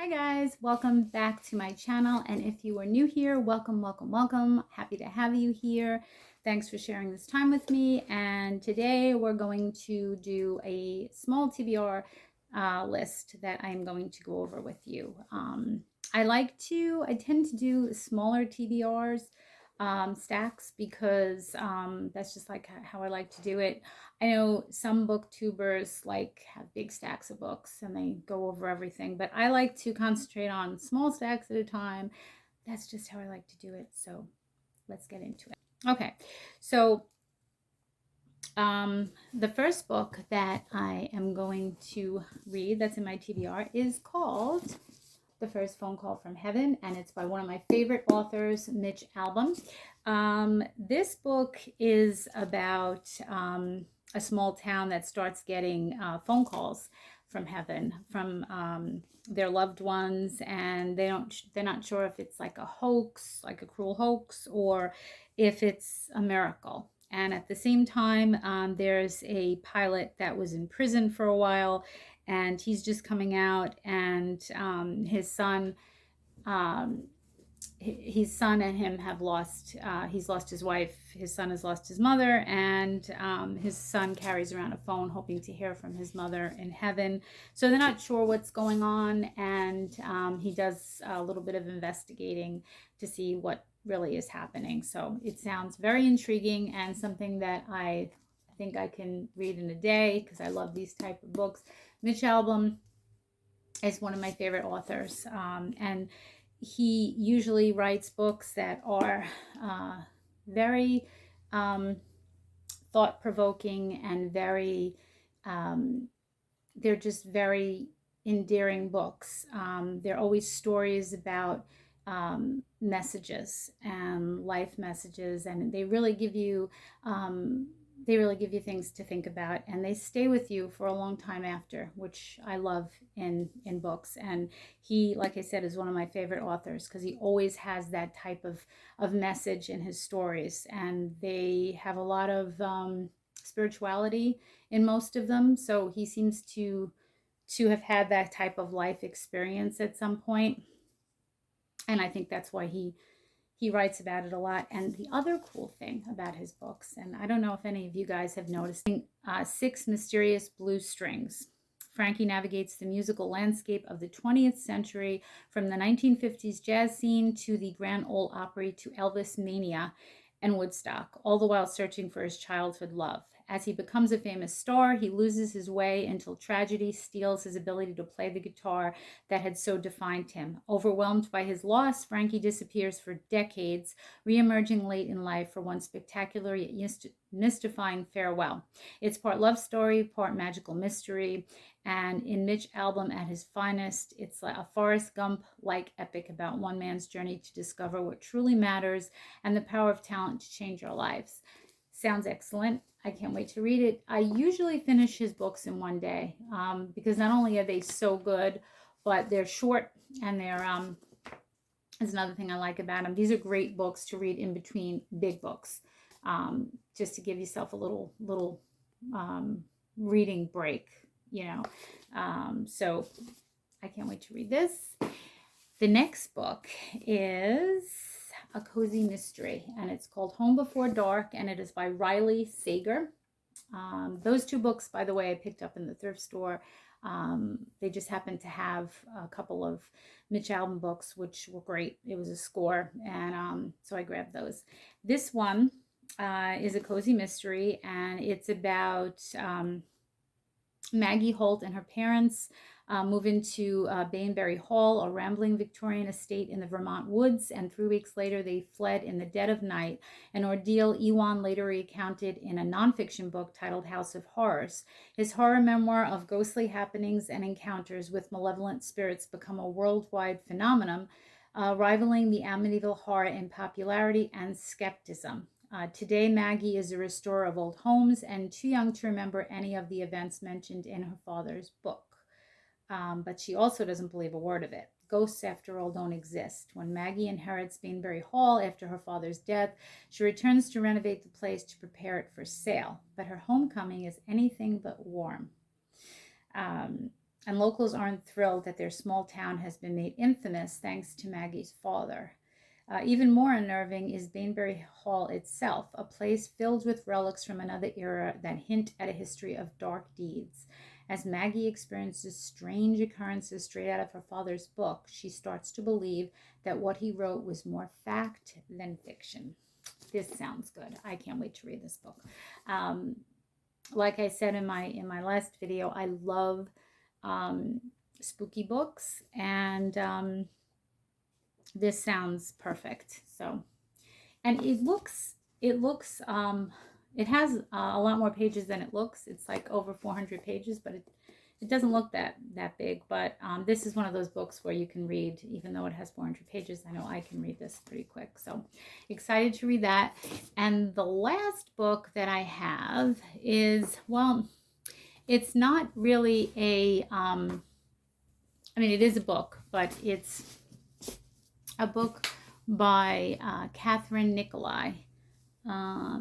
Hi guys, welcome back to my channel, and if you are new here, welcome, welcome, welcome. Happy to have you here. Thanks for sharing this time with me, and today we're going to do a small TBR list that I'm going to go over with you. I tend to do smaller TBRs, stacks, because that's just like how I like to do it. I know some booktubers like have big stacks of books and they go over everything, but I like to concentrate on small stacks at a time. That's just how I like to do it. So let's get into it. Okay, so the first book that I am going to read that's in my TBR is called The First Phone Call from Heaven, and it's by one of my favorite authors, Mitch Albom. This book is about a small town that starts getting phone calls from heaven from their loved ones, and they're not sure if it's like a hoax, like a cruel hoax, or if it's a miracle. And at the same time, there's a pilot that was in prison for a while, and he's just coming out, and his son um, his son and him have lost he's lost his wife, his son has lost his mother, and his son carries around a phone hoping to hear from his mother in heaven. So they're not sure what's going on, and he does a little bit of investigating to see what really is happening. So it sounds very intriguing and something that I think I can read in a day because I love these type of books. Mitch Albom is one of my favorite authors, and he usually writes books that are very thought-provoking and very they're just very endearing books. They're always stories about messages and life messages, and they really give you things to think about, and they stay with you for a long time after, which I love in books. And he, like I said, is one of my favorite authors because he always has that type of message in his stories, and they have a lot of spirituality in most of them. So he seems to have had that type of life experience at some point, and I think that's why he writes about it a lot. And the other cool thing about his books, and I don't know if any of you guys have noticed, Six Mysterious Blue Strings. Frankie navigates the musical landscape of the 20th century, from the 1950s jazz scene to the Grand Ole Opry to Elvis mania and Woodstock, all the while searching for his childhood love. As he becomes a famous star, he loses his way until tragedy steals his ability to play the guitar that had so defined him. Overwhelmed by his loss, Frankie disappears for decades, re-emerging late in life for one spectacular yet mystifying farewell. It's part love story, part magical mystery, and in Mitch Albom at his finest, it's like a Forrest Gump-like epic about one man's journey to discover what truly matters and the power of talent to change our lives. Sounds excellent. I can't wait to read it. I usually finish his books in one day because not only are they so good, but they're short, and they're is another thing I like about them. These are great books to read in between big books, just to give yourself a little reading break, you know. So I can't wait to read this. The next book is a cozy mystery, and it's called Home Before Dark, and it is by Riley Sager. Those two books, by the way, I picked up in the thrift store. They just happened to have a couple of Mitch Albom books, which were great. It was a score, and so I grabbed those. This one is a cozy mystery, and it's about Maggie Holt and her parents move into Bainbury Hall, a rambling Victorian estate in the Vermont woods, and 3 weeks later they fled in the dead of night, an ordeal Ewan later recounted in a nonfiction book titled House of Horrors. His horror memoir of ghostly happenings and encounters with malevolent spirits become a worldwide phenomenon, rivaling the Amityville horror in popularity and skepticism. Today, Maggie is a restorer of old homes and too young to remember any of the events mentioned in her father's book. But she also doesn't believe a word of it. Ghosts, after all, don't exist. When Maggie inherits Bainbury Hall after her father's death, she returns to renovate the place to prepare it for sale. But her homecoming is anything but warm. and locals aren't thrilled that their small town has been made infamous thanks to Maggie's father. Even more unnerving is Bainbury Hall itself, a place filled with relics from another era that hint at a history of dark deeds. As Maggie experiences strange occurrences straight out of her father's book, she starts to believe that what he wrote was more fact than fiction. This sounds good. I can't wait to read this book. Like I said in my last video, I love spooky books, and this sounds perfect. So, and it has a lot more pages than it looks. It's like over 400 pages, but it doesn't look that big. But this is one of those books where you can read, even though it has 400 pages. I know I can read this pretty quick. So excited to read that. And the last book that I have is, well, it's not really a, I mean, it is a book, but it's a book by Catherine Nicolai.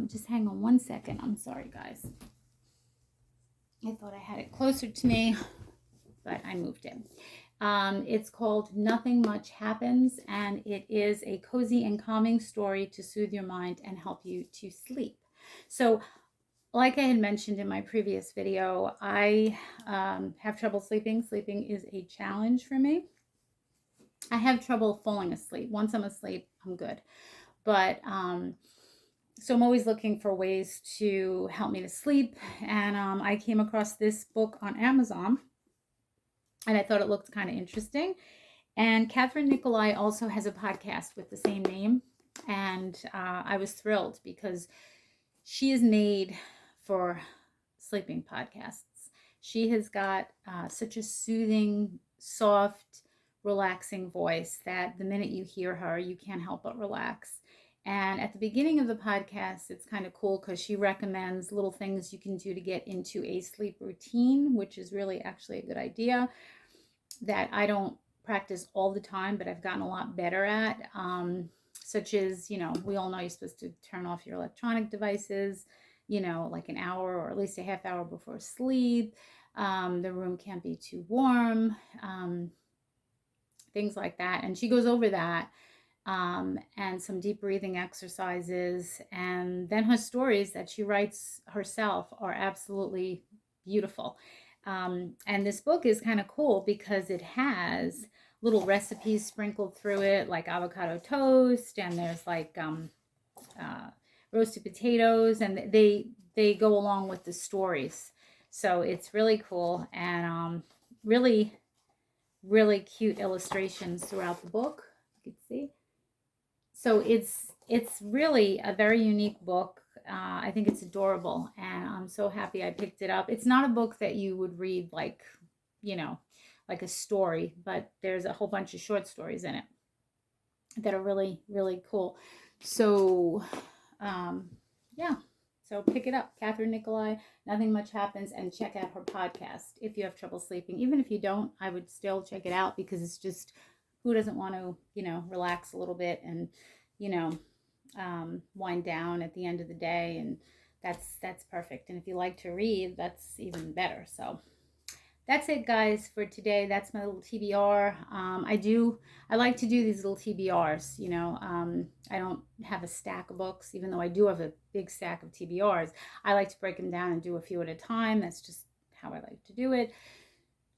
Just hang on one second. I'm sorry, guys. I thought I had it closer to me, but I moved it. It's called Nothing Much Happens, and it is a cozy and calming story to soothe your mind and help you to sleep. So, like I had mentioned in my previous video, I have trouble sleeping. Sleeping is a challenge for me. I have trouble falling asleep. Once I'm asleep, I'm good. But so I'm always looking for ways to help me to sleep. And I came across this book on Amazon, and I thought it looked kind of interesting. And Catherine Nicolai also has a podcast with the same name. And I was thrilled because she is made for sleeping podcasts. She has got such a soothing, soft, relaxing voice that the minute you hear her, you can't help but relax. And at the beginning of the podcast, it's kind of cool because she recommends little things you can do to get into a sleep routine, which is really actually a good idea that I don't practice all the time, but I've gotten a lot better at. Such as, we all know you're supposed to turn off your electronic devices, like an hour or at least a half hour before sleep. The room can't be too warm, things like that. And she goes over that, and some deep breathing exercises. And then her stories that she writes herself are absolutely beautiful. And this book is kind of cool because it has little recipes sprinkled through it, like avocado toast, and there's like roasted potatoes, and they go along with the stories. So it's really cool, and really, really cute illustrations throughout the book. You can see. So it's really a very unique book. I think it's adorable, and I'm so happy I picked it up. It's not a book that you would read like, like a story, but there's a whole bunch of short stories in it that are really, really cool. So, yeah. So pick it up. Catherine Nicolai, Nothing Much Happens, and check out her podcast if you have trouble sleeping. Even if you don't, I would still check it out because it's just, who doesn't want to, relax a little bit and, wind down at the end of the day. And that's perfect. And if you like to read, that's even better. So that's it, guys, for today. That's my little TBR. I like to do these little TBRs, I don't have a stack of books, even though I do have a big stack of TBRs. I like to break them down and do a few at a time. That's just how I like to do it.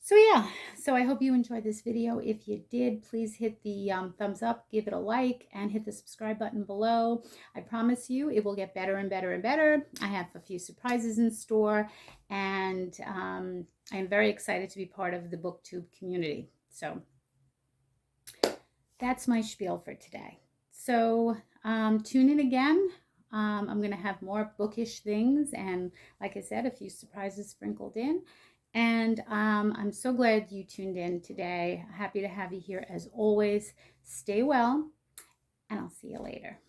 So yeah, so I hope you enjoyed this video. If you did, please hit the thumbs up, give it a like, and hit the subscribe button below. I promise you it will get better and better and better. I have a few surprises in store, and I'm very excited to be part of the BookTube community. So that's my spiel for today. So tune in again. I'm going to have more bookish things, and like I said, a few surprises sprinkled in. And I'm so glad you tuned in today. Happy to have you here as always. Stay well, and I'll see you later.